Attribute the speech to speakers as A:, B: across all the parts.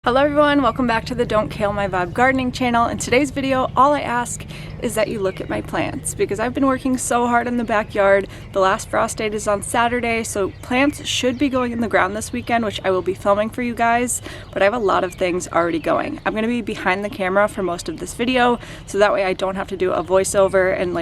A: Hello everyone, welcome back to the Don't Kale My Vibe gardening channel. In today's video, all I ask is that you look at my plants because I've been working so hard in the backyard. The last frost date is on Saturday, so plants should be going in the ground this weekend, which I will be filming for you guys, but I have a lot of things already going. I'm going to be behind the camera for most of this video, so that way I don't have to do a voiceover and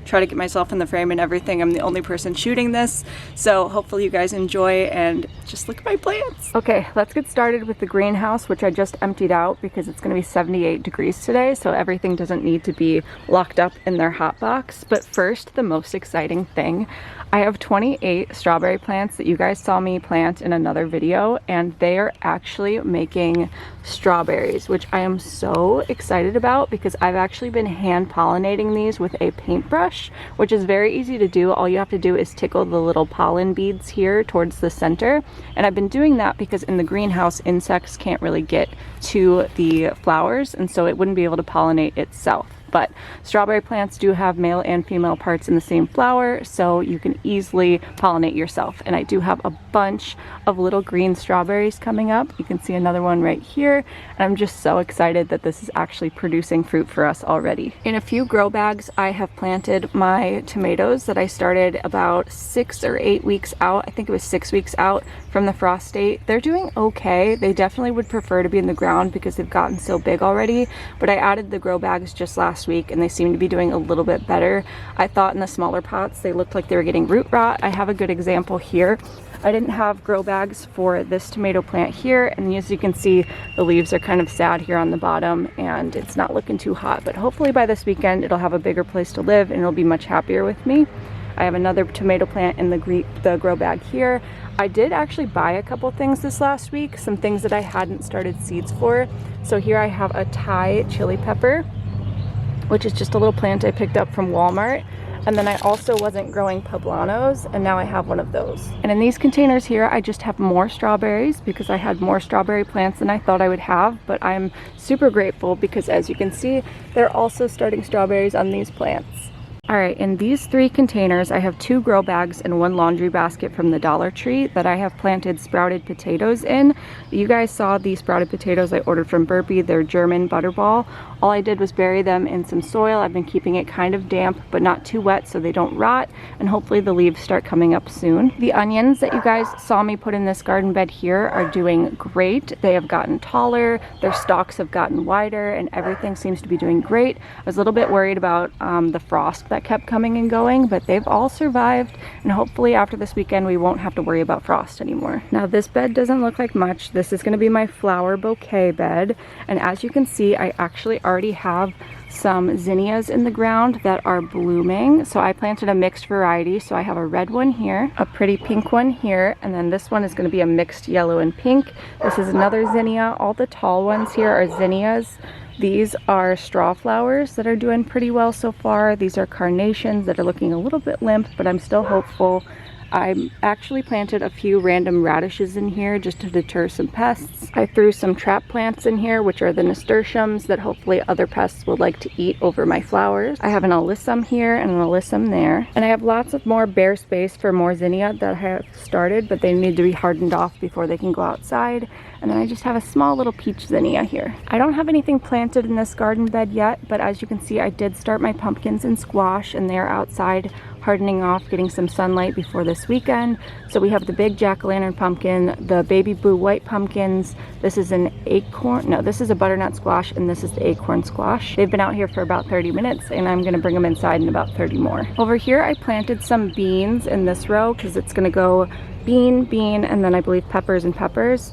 A: try to get myself in the frame and everything. I'm the only person shooting this, so hopefully you guys enjoy and just look at my plants. Okay, let's get started with the greenhouse, which I just emptied out because it's going to be 78 degrees today, so everything doesn't need to be locked up in their hot box. But first, the most exciting thing, I have 28 strawberry plants that you guys saw me plant in another video, and they are actually making strawberries, which I am so excited about because I've actually been hand pollinating these with a paintbrush, which is very easy to do. All you have to do is tickle the little pollen beads here towards the center, and I've been doing that because in the greenhouse insects can't really get to the flowers, and so it wouldn't be able to pollinate itself. But strawberry plants do have male and female parts in the same flower, so you can easily pollinate yourself. And I do have a bunch of little green strawberries coming up. You can see another one right here, and I'm just so excited that this is actually producing fruit for us already. In a few grow bags, I have planted my tomatoes that I started about 6 or 8 weeks out. I think it was 6 weeks out from the frost date. They're doing okay. They definitely would prefer to be in the ground because they've gotten so big already, but I added the grow bags just last week and they seem to be doing a little bit better. I thought in the smaller pots they looked like they were getting root rot. I have a good example here. I didn't have grow bags for this tomato plant here, and as you can see, the leaves are kind of sad here on the bottom and it's not looking too hot, but hopefully by this weekend it'll have a bigger place to live and it'll be much happier with me. I have another tomato plant in the grow bag here. I did actually buy a couple things this last week, some things that I hadn't started seeds for. So here I have a Thai chili pepper, which is just a little plant I picked up from Walmart. And then I also wasn't growing poblanos, and now I have one of those. And in these containers here, I just have more strawberries because I had more strawberry plants than I thought I would have, but I'm super grateful because as you can see, they're also starting strawberries on these plants. Alright, in these 3 containers, I have 2 grow bags and 1 laundry basket from the Dollar Tree that I have planted sprouted potatoes in. You guys saw the sprouted potatoes I ordered from Burpee. They're German butterball. All I did was bury them in some soil. I've been keeping it kind of damp, but not too wet so they don't rot, and hopefully the leaves start coming up soon. The onions that you guys saw me put in this garden bed here are doing great. They have gotten taller, their stalks have gotten wider, and everything seems to be doing great. I was a little bit worried about the frost that kept coming and going, but they've all survived, and hopefully after this weekend we won't have to worry about frost anymore. Now this bed doesn't look like much. This is going to be my flower bouquet bed, and as you can see, I actually already have some zinnias in the ground that are blooming. So I planted a mixed variety, so I have a red one here, a pretty pink one here, and then this one is going to be a mixed yellow and pink. This is another zinnia. All the tall ones here are zinnias. These are straw flowers that are doing pretty well so far. These are carnations that are looking a little bit limp, but I'm still hopeful. I actually planted a few random radishes in here just to deter some pests. I threw some trap plants in here, which are the nasturtiums that hopefully other pests will like to eat over my flowers. I have an alyssum here and an alyssum there. And I have lots of more bare space for more zinnia that I have started, but they need to be hardened off before they can go outside. And then I just have a small little peach zinnia here. I don't have anything planted in this garden bed yet, but as you can see, I did start my pumpkins and squash, and they're outside hardening off, getting some sunlight before this weekend. So we have the big jack-o'-lantern pumpkin, the baby blue white pumpkins. This is an acorn, no, this is a butternut squash, and this is the acorn squash. They've been out here for about 30 minutes, and I'm gonna bring them inside in about 30 more. Over here, I planted some beans in this row because it's gonna go bean, bean, and then I believe peppers and peppers.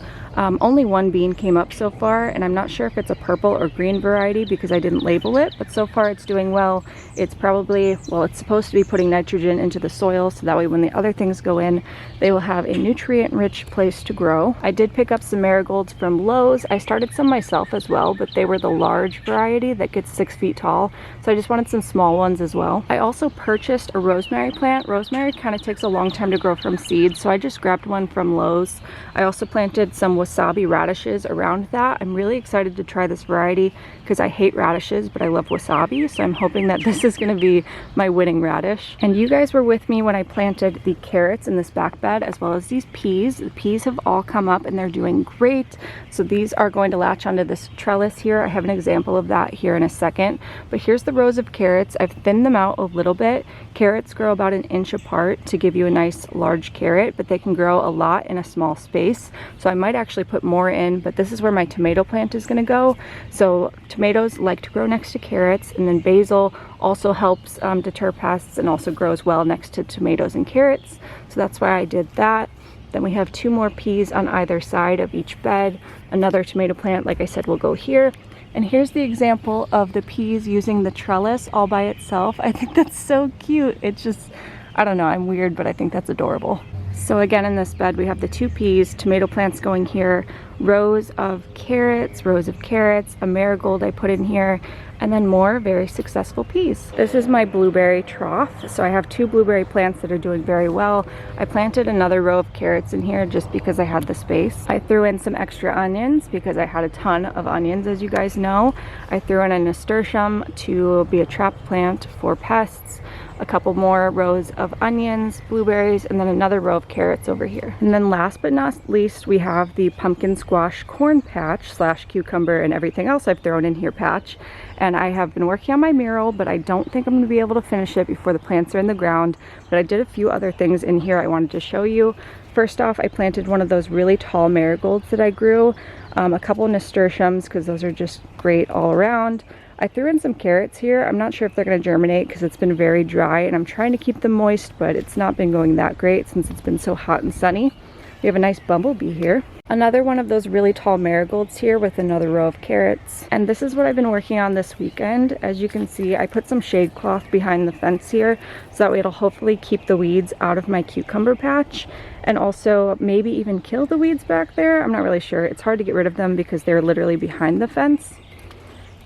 A: Only one bean came up so far, and I'm not sure if it's a purple or green variety because I didn't label it, but so far it's doing well. It's probably, well, it's supposed to be putting nitrogen into the soil so that way when the other things go in, they will have a nutrient-rich place to grow. I did pick up some marigolds from Lowe's. I started some myself as well, but they were the large variety that gets 6 feet tall, so I just wanted some small ones as well. I also purchased a rosemary plant. Rosemary kind of takes a long time to grow from seeds, so I just grabbed one from Lowe's. I also planted some wasabi radishes around that. I'm really excited to try this variety because I hate radishes, but I love wasabi. So I'm hoping that this is going to be my winning radish. And you guys were with me when I planted the carrots in this back bed, as well as these peas. The peas have all come up and they're doing great. So these are going to latch onto this trellis here. I have an example of that here in a second. But here's the rows of carrots. I've thinned them out a little bit. Carrots grow about an inch apart to give you a nice large carrot, but they can grow a lot in a small space. So I might actually put more in, but this is where my tomato plant is going to go. So tomatoes like to grow next to carrots, and then basil also helps deter pests and also grows well next to tomatoes and carrots. So that's why I did that. Then we have 2 more peas on either side of each bed. Another tomato plant, like I said, will go here. And here's the example of the peas using the trellis all by itself. I think that's so cute. It's just, I don't know, I'm weird, but I think that's adorable. So again, in this bed, we have the 2 peas, tomato plants going here, rows of carrots, a marigold I put in here, and then more very successful peas. This is my blueberry trough. So I have 2 blueberry plants that are doing very well. I planted another row of carrots in here just because I had the space. I threw in some extra onions because I had a ton of onions, as you guys know. I threw in a nasturtium to be a trap plant for pests, a couple more rows of onions, blueberries, and then another row of carrots over here. And then last but not least, we have the pumpkin squash corn patch / cucumber and everything else I've thrown in here patch. And I have been working on my mural, but I don't think I'm going to be able to finish it before the plants are in the ground. But I did a few other things in here I wanted to show you. First off, I planted one of those really tall marigolds that I grew, a couple of nasturtiums because those are just great all around. I threw in some carrots here. I'm not sure if they're going to germinate because it's been very dry, and I'm trying to keep them moist, but it's not been going that great since it's been so hot and sunny. We have a nice bumblebee here. Another one of those really tall marigolds here with another row of carrots. And this is what I've been working on this weekend. As you can see, I put some shade cloth behind the fence here, so that way it'll hopefully keep the weeds out of my cucumber patch, and also maybe even kill the weeds back there. I'm not really sure. It's hard to get rid of them because they're literally behind the fence.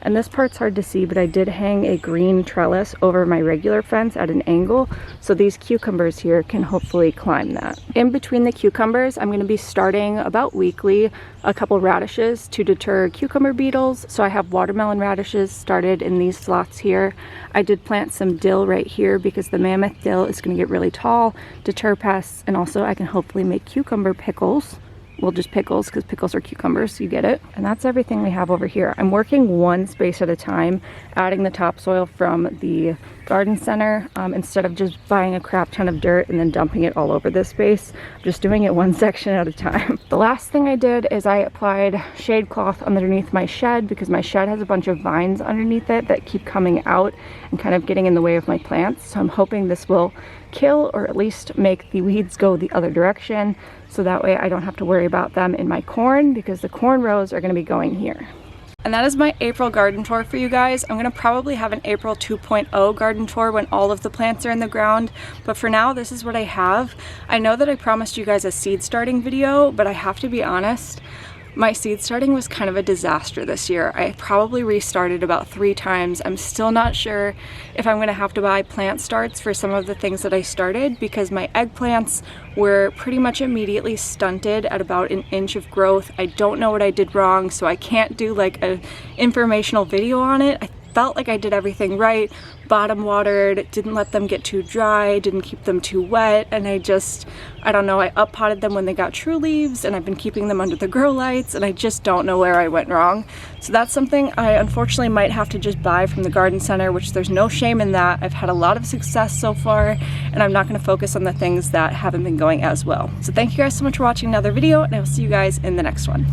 A: And this part's hard to see, but I did hang a green trellis over my regular fence at an angle, so these cucumbers here can hopefully climb that. In between the cucumbers, I'm going to be starting about weekly a couple radishes to deter cucumber beetles. So I have watermelon radishes started in these slots here. I did plant some dill right here because the mammoth dill is going to get really tall, deter pests, and also I can hopefully make cucumber pickles. Well, just pickles, because pickles are cucumbers, you get it. And that's everything we have over here. I'm working one space at a time, adding the topsoil from the garden center instead of just buying a crap ton of dirt and then dumping it all over this space. I'm just doing it one section at a time. The last thing I did is I applied shade cloth underneath my shed because my shed has a bunch of vines underneath it that keep coming out and kind of getting in the way of my plants. So I'm hoping this will kill or at least make the weeds go the other direction, so that way I don't have to worry about them in my corn, because the corn rows are going to be going here. And that is my April garden tour for you guys. I'm going to probably have an April 2.0 garden tour when all of the plants are in the ground, but for now this is what I have. I know that I promised you guys a seed starting video, but I have to be honest, my seed starting was kind of a disaster this year. I probably restarted about 3 times. I'm still not sure if I'm going to have to buy plant starts for some of the things that I started, because my eggplants were pretty much immediately stunted at about an inch of growth. I don't know what I did wrong, so I can't do like an informational video on it. I felt like I did everything right, bottom watered, didn't let them get too dry, didn't keep them too wet, and I don't know, I up potted them when they got true leaves, and I've been keeping them under the grow lights, and I just don't know where I went wrong. So that's something I unfortunately might have to just buy from the garden center, which there's no shame in that. I've had a lot of success so far, and I'm not going to focus on the things that haven't been going as well. So thank you guys so much for watching another video, and I will see you guys in the next one.